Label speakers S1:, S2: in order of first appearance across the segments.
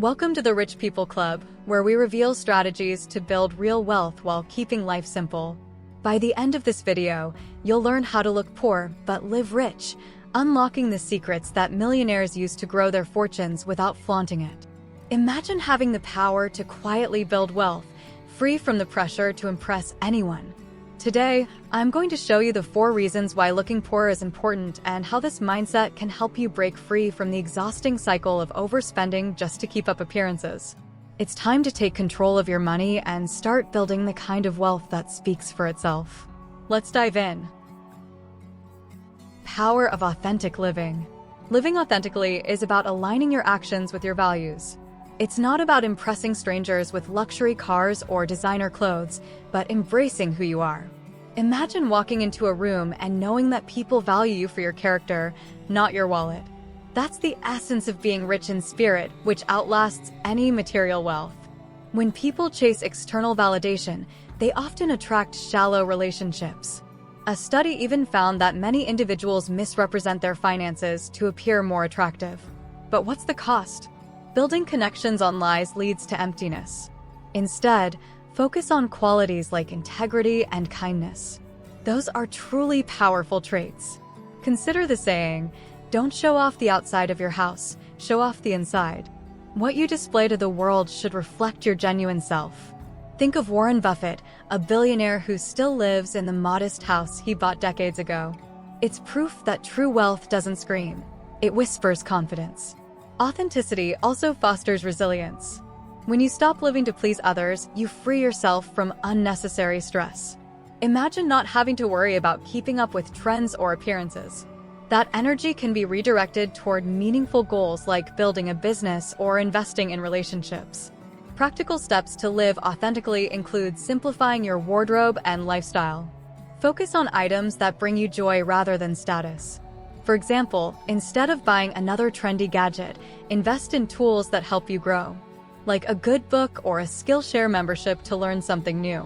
S1: Welcome to the Rich People Club, where we reveal strategies to build real wealth while keeping life simple. By the end of this video, you'll learn how to look poor but live rich, unlocking the secrets that millionaires use to grow their fortunes without flaunting it. Imagine having the power to quietly build wealth, free from the pressure to impress anyone. Today, I'm going to show you the 4 reasons why looking poor is important and how this mindset can help you break free from the exhausting cycle of overspending just to keep up appearances. It's time to take control of your money and start building the kind of wealth that speaks for itself. Let's dive in. Power of authentic living. Living authentically is about aligning your actions with your values. It's not about impressing strangers with luxury cars or designer clothes, but embracing who you are. Imagine walking into a room and knowing that people value you for your character, not your wallet. That's the essence of being rich in spirit, which outlasts any material wealth. When people chase external validation, they often attract shallow relationships. A study even found that many individuals misrepresent their finances to appear more attractive. But what's the cost? Building connections on lies leads to emptiness. Instead, focus on qualities like integrity and kindness. Those are truly powerful traits. Consider the saying, "Don't show off the outside of your house, show off the inside." What you display to the world should reflect your genuine self. Think of Warren Buffett, a billionaire who still lives in the modest house he bought decades ago. It's proof that true wealth doesn't scream. It whispers confidence. Authenticity also fosters resilience. When you stop living to please others, you free yourself from unnecessary stress. Imagine not having to worry about keeping up with trends or appearances. That energy can be redirected toward meaningful goals like building a business or investing in relationships. Practical steps to live authentically include simplifying your wardrobe and lifestyle. Focus on items that bring you joy rather than status. For example, instead of buying another trendy gadget, invest in tools that help you grow, like a good book or a Skillshare membership to learn something new.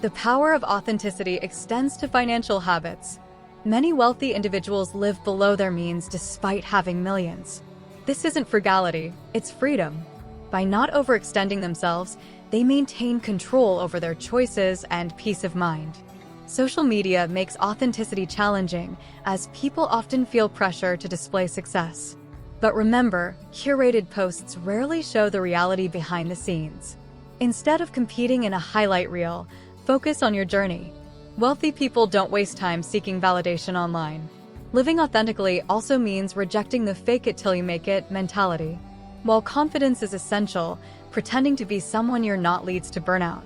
S1: The power of authenticity extends to financial habits. Many wealthy individuals live below their means despite having millions. This isn't frugality, it's freedom. By not overextending themselves, they maintain control over their choices and peace of mind. Social media makes authenticity challenging, as people often feel pressure to display success. But remember, curated posts rarely show the reality behind the scenes. Instead of competing in a highlight reel, focus on your journey. Wealthy people don't waste time seeking validation online. Living authentically also means rejecting the fake it till you make it mentality. While confidence is essential, pretending to be someone you're not leads to burnout.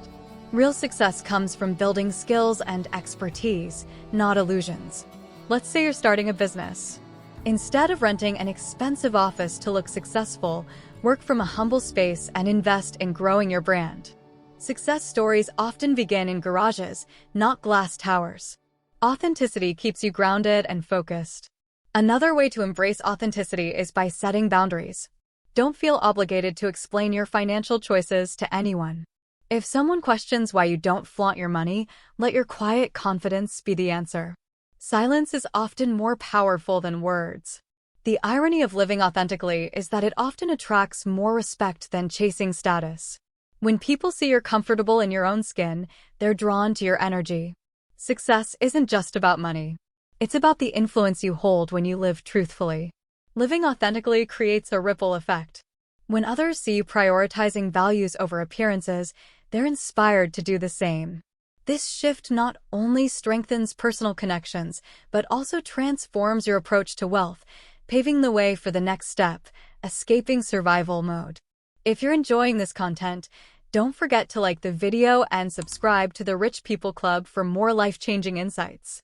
S1: Real success comes from building skills and expertise, not illusions. Let's say you're starting a business. Instead of renting an expensive office to look successful, work from a humble space and invest in growing your brand. Success stories often begin in garages, not glass towers. Authenticity keeps you grounded and focused. Another way to embrace authenticity is by setting boundaries. Don't feel obligated to explain your financial choices to anyone. If someone questions why you don't flaunt your money, let your quiet confidence be the answer. Silence is often more powerful than words. The irony of living authentically is that it often attracts more respect than chasing status. When people see you're comfortable in your own skin, they're drawn to your energy. Success isn't just about money. It's about the influence you hold when you live truthfully. Living authentically creates a ripple effect. When others see you prioritizing values over appearances, they're inspired to do the same. This shift not only strengthens personal connections, but also transforms your approach to wealth, paving the way for the next step, escaping survival mode. If you're enjoying this content, don't forget to like the video and subscribe to the Rich People Club for more life-changing insights.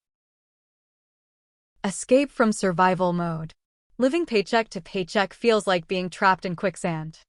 S1: Escape from survival mode. Living paycheck to paycheck feels like being trapped in quicksand.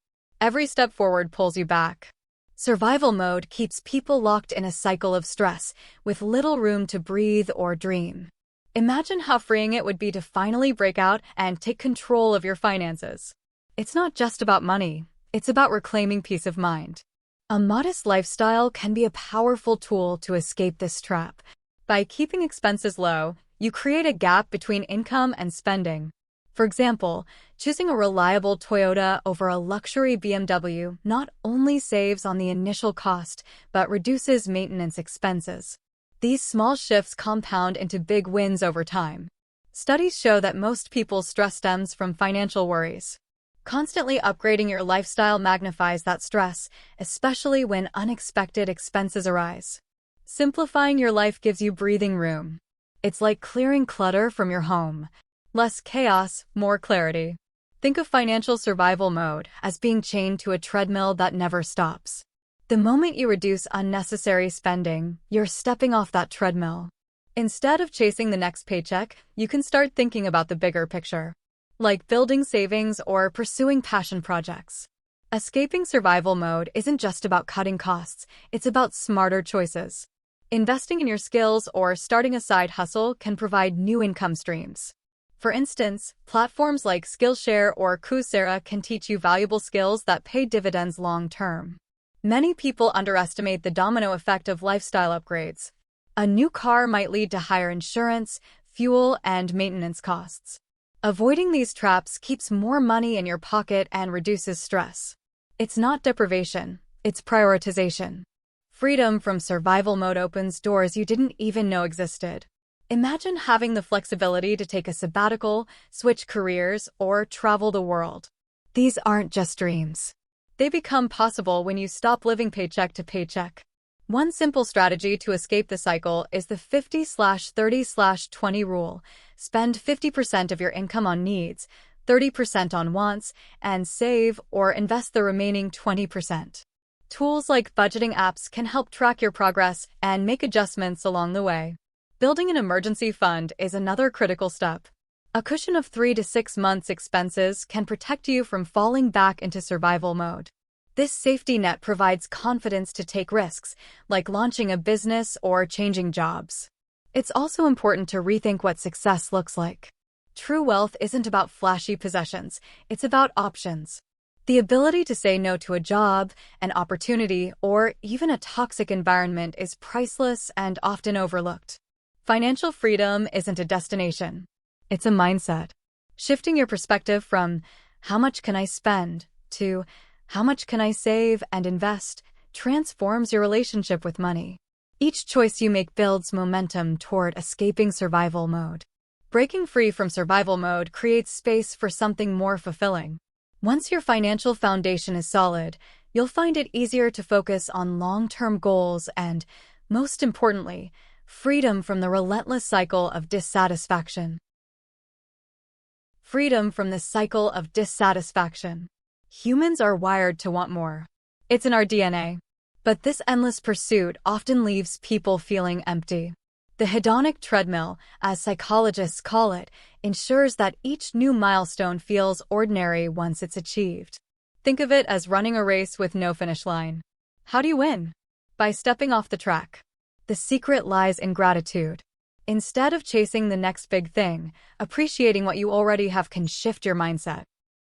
S1: Every step forward pulls you back. Survival mode keeps people locked in a cycle of stress, with little room to breathe or dream. Imagine how freeing it would be to finally break out and take control of your finances. It's not just about money, it's about reclaiming peace of mind. A modest lifestyle can be a powerful tool to escape this trap. By keeping expenses low, you create a gap between income and spending. For example, choosing a reliable Toyota over a luxury BMW not only saves on the initial cost, but reduces maintenance expenses. These small shifts compound into big wins over time. Studies show that most people's stress stems from financial worries. Constantly upgrading your lifestyle magnifies that stress, especially when unexpected expenses arise. Simplifying your life gives you breathing room. It's like clearing clutter from your home. Less chaos, more clarity. Think of financial survival mode as being chained to a treadmill that never stops. The moment you reduce unnecessary spending, you're stepping off that treadmill. Instead of chasing the next paycheck, you can start thinking about the bigger picture, like building savings or pursuing passion projects. Escaping survival mode isn't just about cutting costs, it's about smarter choices. Investing in your skills or starting a side hustle can provide new income streams. For instance, platforms like Skillshare or Coursera can teach you valuable skills that pay dividends long-term. Many people underestimate the domino effect of lifestyle upgrades. A new car might lead to higher insurance, fuel, and maintenance costs. Avoiding these traps keeps more money in your pocket and reduces stress. It's not deprivation, it's prioritization. Freedom from survival mode opens doors you didn't even know existed. Imagine having the flexibility to take a sabbatical, switch careers, or travel the world. These aren't just dreams. They become possible when you stop living paycheck to paycheck. One simple strategy to escape the cycle is the 50/30/20 rule. Spend 50% of your income on needs, 30% on wants, and save or invest the remaining 20%. Tools like budgeting apps can help track your progress and make adjustments along the way. Building an emergency fund is another critical step. A cushion of 3 to 6 months' expenses can protect you from falling back into survival mode. This safety net provides confidence to take risks, like launching a business or changing jobs. It's also important to rethink what success looks like. True wealth isn't about flashy possessions, it's about options. The ability to say no to a job, an opportunity, or even a toxic environment is priceless and often overlooked. Financial freedom isn't a destination. It's a mindset. Shifting your perspective from "how much can I spend" to "how much can I save and invest" transforms your relationship with money. Each choice you make builds momentum toward escaping survival mode. Breaking free from survival mode creates space for something more fulfilling. Once your financial foundation is solid, you'll find it easier to focus on long-term goals and, most importantly, freedom from the relentless cycle of dissatisfaction. Freedom from the cycle of dissatisfaction. Humans are wired to want more. It's in our DNA. But this endless pursuit often leaves people feeling empty. The hedonic treadmill, as psychologists call it, ensures that each new milestone feels ordinary once it's achieved. Think of it as running a race with no finish line. How do you win? By stepping off the track. The secret lies in gratitude. Instead of chasing the next big thing, appreciating what you already have can shift your mindset.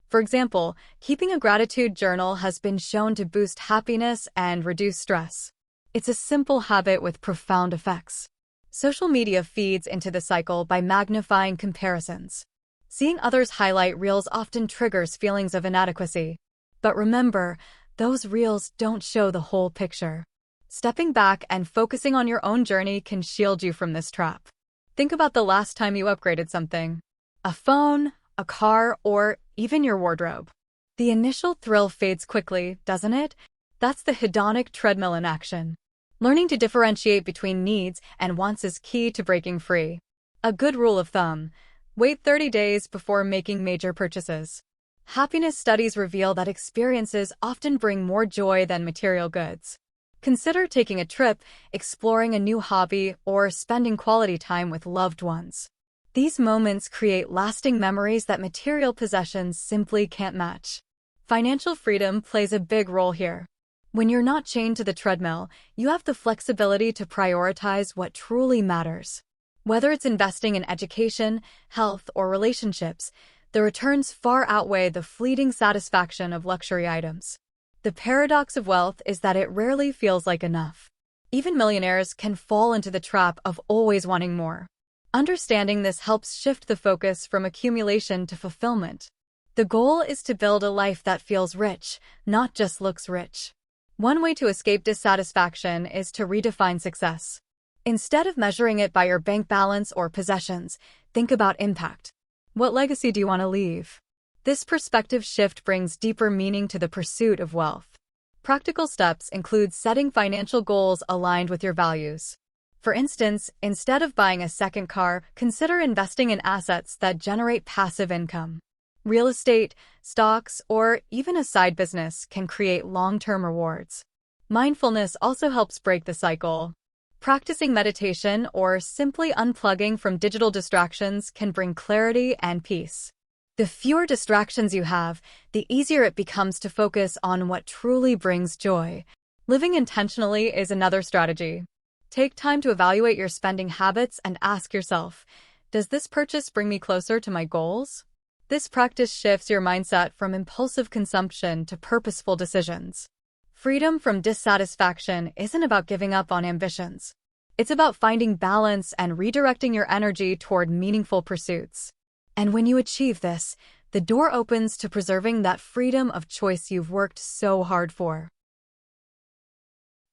S1: For example, keeping a gratitude journal has been shown to boost happiness and reduce stress. It's a simple habit with profound effects. Social media feeds into the cycle by magnifying comparisons. Seeing others' highlight reels often triggers feelings of inadequacy. But remember, those reels don't show the whole picture. Stepping back and focusing on your own journey can shield you from this trap. Think about the last time you upgraded something. A phone, a car, or even your wardrobe. The initial thrill fades quickly, doesn't it? That's the hedonic treadmill in action. Learning to differentiate between needs and wants is key to breaking free. A good rule of thumb: wait 30 days before making major purchases. Happiness studies reveal that experiences often bring more joy than material goods. Consider taking a trip, exploring a new hobby, or spending quality time with loved ones. These moments create lasting memories that material possessions simply can't match. Financial freedom plays a big role here. When you're not chained to the treadmill, you have the flexibility to prioritize what truly matters. Whether it's investing in education, health, or relationships, the returns far outweigh the fleeting satisfaction of luxury items. The paradox of wealth is that it rarely feels like enough. Even millionaires can fall into the trap of always wanting more. Understanding this helps shift the focus from accumulation to fulfillment. The goal is to build a life that feels rich, not just looks rich. One way to escape dissatisfaction is to redefine success. Instead of measuring it by your bank balance or possessions, think about impact. What legacy do you want to leave? This perspective shift brings deeper meaning to the pursuit of wealth. Practical steps include setting financial goals aligned with your values. For instance, instead of buying a second car, consider investing in assets that generate passive income. Real estate, stocks, or even a side business can create long-term rewards. Mindfulness also helps break the cycle. Practicing meditation or simply unplugging from digital distractions can bring clarity and peace. The fewer distractions you have, the easier it becomes to focus on what truly brings joy. Living intentionally is another strategy. Take time to evaluate your spending habits and ask yourself, does this purchase bring me closer to my goals? This practice shifts your mindset from impulsive consumption to purposeful decisions. Freedom from dissatisfaction isn't about giving up on ambitions. It's about finding balance and redirecting your energy toward meaningful pursuits. And when you achieve this, the door opens to preserving that freedom of choice you've worked so hard for.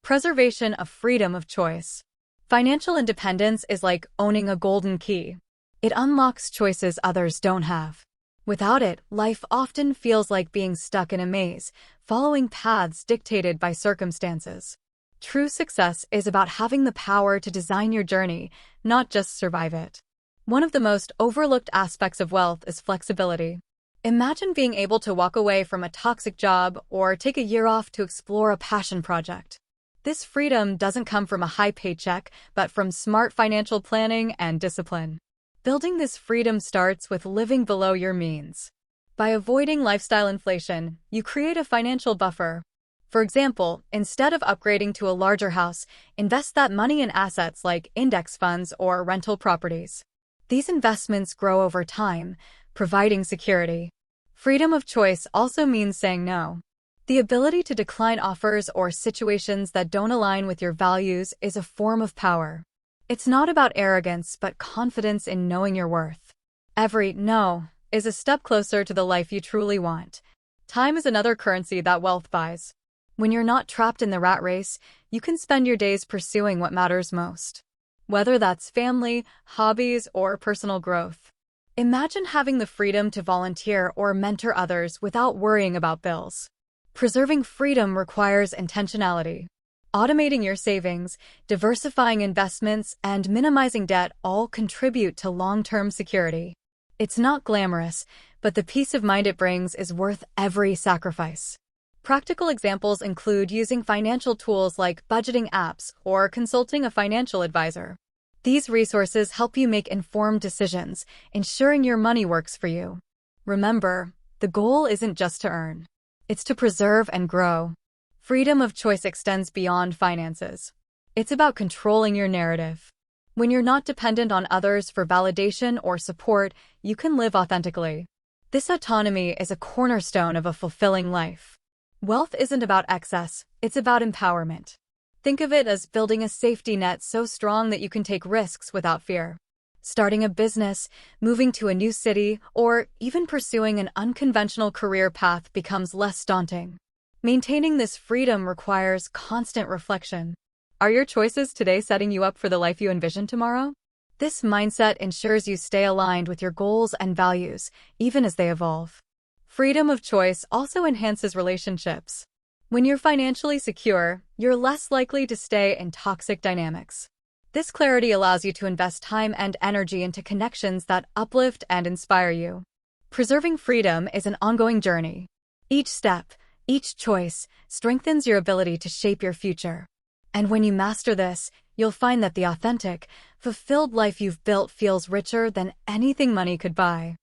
S1: Preservation of freedom of choice. Financial independence is like owning a golden key. It unlocks choices others don't have. Without it, life often feels like being stuck in a maze, following paths dictated by circumstances. True success is about having the power to design your journey, not just survive it. One of the most overlooked aspects of wealth is flexibility. Imagine being able to walk away from a toxic job or take a year off to explore a passion project. This freedom doesn't come from a high paycheck, but from smart financial planning and discipline. Building this freedom starts with living below your means. By avoiding lifestyle inflation, you create a financial buffer. For example, instead of upgrading to a larger house, invest that money in assets like index funds or rental properties. These investments grow over time, providing security. Freedom of choice also means saying no. The ability to decline offers or situations that don't align with your values is a form of power. It's not about arrogance, but confidence in knowing your worth. Every no is a step closer to the life you truly want. Time is another currency that wealth buys. When you're not trapped in the rat race, you can spend your days pursuing what matters most. Whether that's family, hobbies, or personal growth. Imagine having the freedom to volunteer or mentor others without worrying about bills. Preserving freedom requires intentionality. Automating your savings, diversifying investments, and minimizing debt all contribute to long-term security. It's not glamorous, but the peace of mind it brings is worth every sacrifice. Practical examples include using financial tools like budgeting apps or consulting a financial advisor. These resources help you make informed decisions, ensuring your money works for you. Remember, the goal isn't just to earn. It's to preserve and grow. Freedom of choice extends beyond finances. It's about controlling your narrative. When you're not dependent on others for validation or support, you can live authentically. This autonomy is a cornerstone of a fulfilling life. Wealth isn't about excess, it's about empowerment. Think of it as building a safety net so strong that you can take risks without fear. Starting a business, moving to a new city, or even pursuing an unconventional career path becomes less daunting. Maintaining this freedom requires constant reflection. Are your choices today setting you up for the life you envision tomorrow? This mindset ensures you stay aligned with your goals and values, even as they evolve. Freedom of choice also enhances relationships. When you're financially secure, you're less likely to stay in toxic dynamics. This clarity allows you to invest time and energy into connections that uplift and inspire you. Preserving freedom is an ongoing journey. Each step, each choice, strengthens your ability to shape your future. And when you master this, you'll find that the authentic, fulfilled life you've built feels richer than anything money could buy.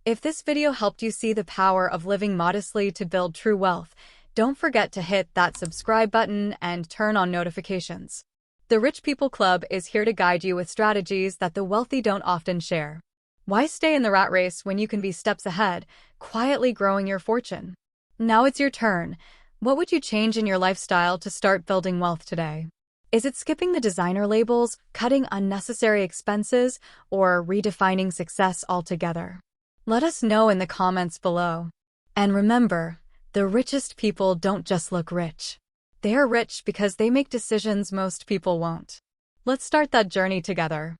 S1: If this video helped you see the power of living modestly to build true wealth, don't forget to hit that subscribe button and turn on notifications. The Rich People Club is here to guide you with strategies that the wealthy don't often share. Why stay in the rat race when you can be steps ahead, quietly growing your fortune? Now it's your turn. What would you change in your lifestyle to start building wealth today? Is it skipping the designer labels, cutting unnecessary expenses, or redefining success altogether? Let us know in the comments below. And remember, the richest people don't just look rich. They are rich because they make decisions most people won't. Let's start that journey together.